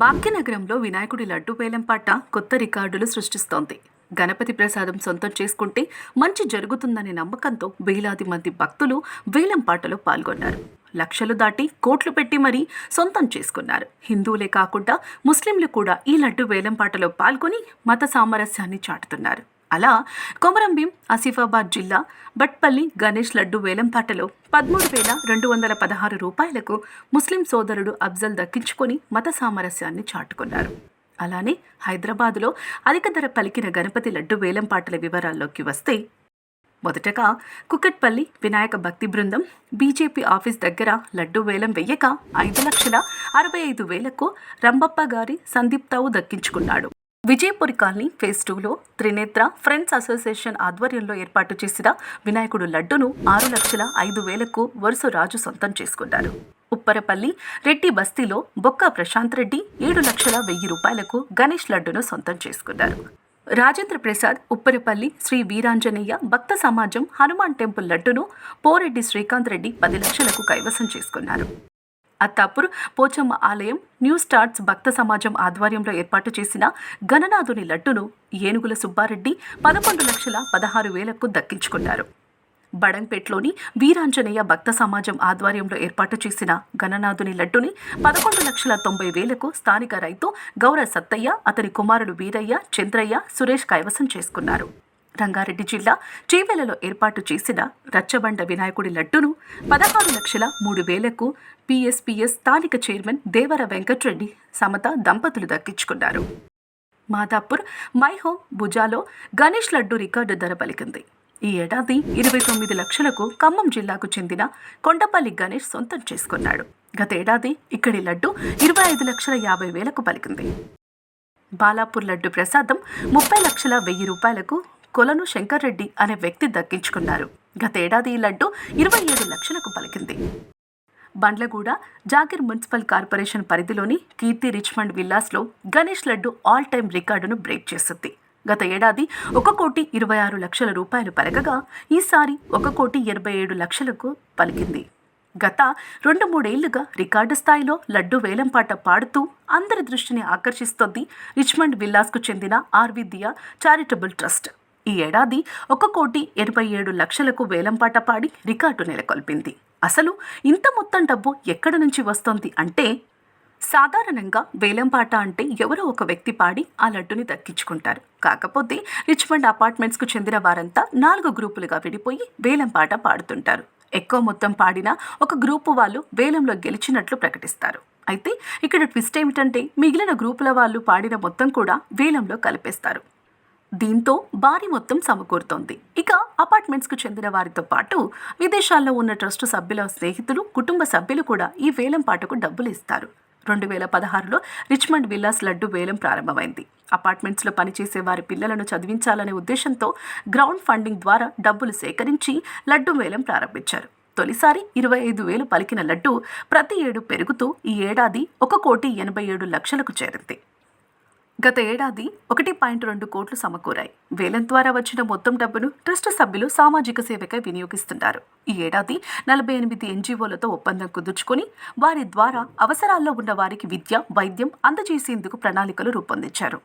భాగ్యనగరంలో వినాయకుడి లడ్డు వేలంపాట కొత్త రికార్డులు సృష్టిస్తోంది. గణపతి ప్రసాదం సొంతం చేసుకుంటే మంచి జరుగుతుందనే నమ్మకంతో వేలాది మంది భక్తులు వేలంపాటలో పాల్గొన్నారు. లక్షలు దాటి కోట్లు పెట్టి మరీ సొంతం చేసుకున్నారు. హిందువులే కాకుండా ముస్లింలు కూడా ఈ లడ్డు వేలంపాటలో పాల్గొని మత సామరస్యాన్ని చాటుతున్నారు. అలా కొమరంభీం ఆసిఫాబాద్ జిల్లా బట్పల్లి గణేష్ లడ్డు వేలంపాటలో 13,216 రూపాయలకు ముస్లిం సోదరుడు అఫ్జల్ దక్కించుకొని మత సామరస్యాన్ని చాటుకున్నారు. అలానే హైదరాబాదులో అధిక ధర పలికిన గణపతి లడ్డు వేలంపాటల వివరాల్లోకి వస్తే, మొదటగా కుకట్పల్లి వినాయక భక్తి బృందం బీజేపీ ఆఫీస్ దగ్గర లడ్డు వేలం వెయ్యక 5,65,000కు రంబప్ప గారి సందీప్తావు దక్కించుకున్నాడు. విజయపురి కాలనీ ఫేజ్ 2లో త్రినేత్ర ఫ్రెండ్స్ అసోసియేషన్ ఆధ్వర్యంలో ఏర్పాటు చేసిన వినాయకుడు లడ్డును 6,05,000కు వరుస రాజు సొంతం చేసుకున్నారు. ఉప్పరపల్లి రెడ్డి బస్తీలో బొక్క ప్రశాంత్ రెడ్డి 7,01,000 రూపాయలకు గణేష్ లడ్డును సొంతం చేసుకున్నారు. రాజేంద్ర ప్రసాద్ ఉప్పరపల్లి శ్రీ వీరాంజనేయ భక్త సమాజం హనుమాన్ టెంపుల్ లడ్డును పోరెడ్డి శ్రీకాంత్ రెడ్డి 10 లక్షలకు కైవసం చేసుకున్నారు. అత్తాపూర్ పోచమ్మ ఆలయం న్యూ స్టార్ట్స్ భక్త సమాజం ఆధ్వర్యంలో ఏర్పాటు చేసిన గణనాథుని లడ్డును ఏనుగుల సుబ్బారెడ్డి 11,16,000కు దక్కించుకున్నారు. బడంపేట్లోని వీరాంజనేయ భక్త సమాజం ఆధ్వర్యంలో ఏర్పాటు చేసిన గణనాథుని లడ్డుని 11,90,000కు స్థానిక రైతు గౌర సత్తయ్య, అతని కుమారుడు వీరయ్య, చంద్రయ్య, సురేష్ కైవసం చేసుకున్నారు. రంగారెడ్డి జిల్లా చేవెలలో ఏర్పాటు చేసిన రచ్చబండ వినాయకుడి లడ్డును 16,03,000కు పిఎస్పిఎస్ స్థానిక చైర్మన్ దేవర వెంకట్రెడ్డి, సమత దంపతులు దక్కించుకున్నారు. మాదాపూర్ మైహోమ్ భుజాలో గణేష్ లడ్డు రికార్డు ధర పలికింది. ఈ ఏడాది 29 లక్షలకు ఖమ్మం జిల్లాకు చెందిన కొండపల్లి గణేష్ సొంతం చేసుకున్నాడు. గతేడాది ఇక్కడి లడ్డు 25,50,000కు పలికింది. బాలాపూర్ లడ్డు ప్రసాదం 30,01,000 రూపాయలకు కొలను శంకర్రెడ్డి అనే వ్యక్తి దక్కించుకున్నారు. గతేడాది ఈ లడ్డు 27 లక్షలకు పలికింది. బండ్లగూడ జాగిర్ మున్సిపల్ కార్పొరేషన్ పరిధిలోని కీర్తి రిచ్మండ్ విల్లాస్లో గణేష్ లడ్డు ఆల్ టైమ్ రికార్డును బ్రేక్ చేస్తుంది. గత ఏడాది 1,26,00,000 రూపాయలు పలకగా ఈసారి 1,87,00,000కు పలికింది. గత 2-3 ఏళ్లుగా రికార్డు స్థాయిలో లడ్డు వేలంపాట పాడుతూ అందరి దృష్టిని ఆకర్షిస్తోంది రిచ్మండ్ విల్లాస్కు చెందిన ఆర్విద్య చారిటబుల్ ట్రస్ట్. ఈ ఏడాది 1,87,00,000కు వేలంపాట పాడి రికార్డు నెలకొల్పింది. అసలు ఇంత మొత్తం డబ్బు ఎక్కడి నుంచి వస్తోంది అంటే, సాధారణంగా వేలంపాట అంటే ఎవరో ఒక వ్యక్తి పాడి ఆ లడ్డుని దక్కించుకుంటారు. కాకపోతే రిచ్మండ్ అపార్ట్మెంట్స్కు చెందిన వారంతా 4 గ్రూపులుగా విడిపోయి వేలంపాట పాడుతుంటారు. ఎక్కువ మొత్తం పాడిన ఒక గ్రూపు వాళ్ళు వేలంలో గెలిచినట్లు ప్రకటిస్తారు. అయితే ఇక్కడ ట్విస్ట్ ఏమిటంటే, మిగిలిన గ్రూపుల వాళ్ళు పాడిన మొత్తం కూడా వేలంలో కలిపేస్తారు. దీంతో భారీ మొత్తం సమకూరుతోంది. ఇక అపార్ట్మెంట్స్కు చెందిన వారితో పాటు విదేశాల్లో ఉన్న ట్రస్టు సభ్యుల స్నేహితులు, కుటుంబ సభ్యులు కూడా ఈ వేలంపాటకు డబ్బులు ఇస్తారు. 2016లో రిచ్మండ్ విల్లాస్ లడ్డు వేలం ప్రారంభమైంది. అపార్ట్మెంట్స్లో పనిచేసే వారి పిల్లలను చదివించాలనే ఉద్దేశంతో గ్రౌండ్ ఫండింగ్ ద్వారా డబ్బులు సేకరించి లడ్డు వేలం ప్రారంభించారు. తొలిసారి 25,000 పలికిన లడ్డు ప్రతి ఏడు పెరుగుతూ ఈ ఏడాది 1,87,00,000కు చేరింది. గత ఏడాది 1.2 కోట్లు సమకూరాయి. వేలం ద్వారా వచ్చిన మొత్తం డబ్బును ట్రస్ట్ సభ్యులు సామాజిక సేవకై వినియోగిస్తున్నారు. ఈ ఏడాది 48 ఎన్జీఓలతో ఒప్పందం కుదుర్చుకొని వారి ద్వారా అవసరాల్లో ఉన్న వారికి విద్య, వైద్యం అందజేసేందుకు ప్రణాళికలు రూపొందించారు.